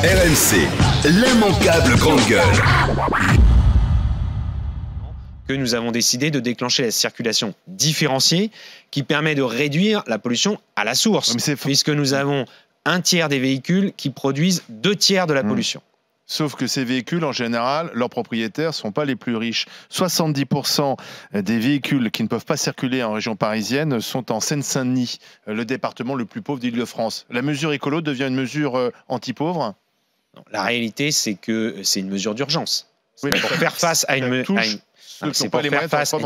RMC, l'immanquable grande gueule. Que nous avons décidé de déclencher la circulation différenciée qui permet de réduire la pollution à la source, puisque nous avons un tiers des véhicules qui produisent 2 tiers de la pollution. Sauf que ces véhicules, en général, leurs propriétaires ne sont pas les plus riches. 70% des véhicules qui ne peuvent pas circuler en région parisienne sont en Seine-Saint-Denis, le département le plus pauvre d'Île-de-France. La mesure écolo devient une mesure anti-pauvre? La réalité, c'est que c'est une mesure d'urgence. Oui, pour faire face à une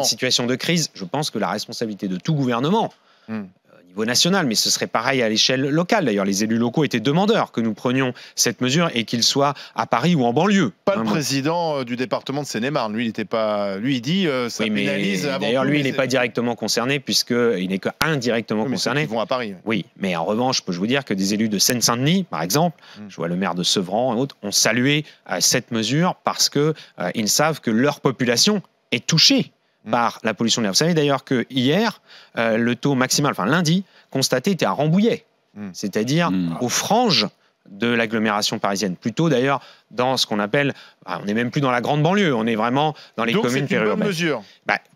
situation de crise, je pense que la responsabilité de tout gouvernement, au niveau national, mais ce serait pareil à l'échelle locale. D'ailleurs, les élus locaux étaient demandeurs que nous prenions cette mesure et qu'ils soient à Paris ou en banlieue. Pas le président du département de Seine-et-Marne. Lui, il n'était pas. Lui, il dit ça pénalise. D'ailleurs, lui, il n'est pas directement concerné puisqu'il n'est qu'indirectement concerné. Ils vont à Paris. Oui, mais en revanche, je peux vous dire que des élus de Seine-Saint-Denis, par exemple, je vois le maire de Sevran et autres, ont salué cette mesure parce que ils savent que leur population est touchée par la pollution de l'air. Vous savez d'ailleurs que hier, le taux maximal, enfin lundi, constaté était à Rambouillet, c'est-à-dire aux franges de l'agglomération parisienne. Plutôt d'ailleurs dans ce qu'on appelle, on n'est même plus dans la grande banlieue, on est vraiment dans les communes périurbaines. Donc c'est une bonne mesure.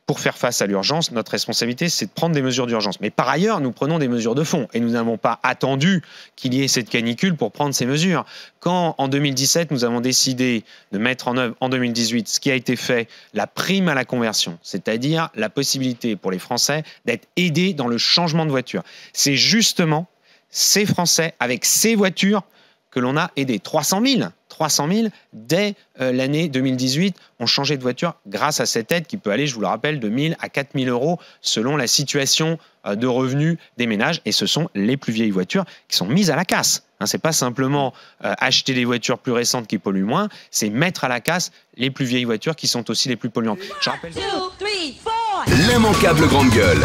Pour faire face à l'urgence, notre responsabilité, c'est de prendre des mesures d'urgence. Mais par ailleurs, nous prenons des mesures de fond. Et nous n'avons pas attendu qu'il y ait cette canicule pour prendre ces mesures. Quand, en 2017, nous avons décidé de mettre en œuvre, en 2018, ce qui a été fait, la prime à la conversion, c'est-à-dire la possibilité pour les Français d'être aidés dans le changement de voiture. C'est justement ces Français, avec ces voitures, que l'on a aidé. 300 000 dès l'année 2018 ont changé de voiture grâce à cette aide qui peut aller, je vous le rappelle, de 1 000 à 4 000 euros selon la situation de revenus des ménages. Et ce sont les plus vieilles voitures qui sont mises à la casse. Ce n'est pas simplement acheter des voitures plus récentes qui polluent moins, c'est mettre à la casse les plus vieilles voitures qui sont aussi les plus polluantes. Je rappelle... L'immanquable grande gueule.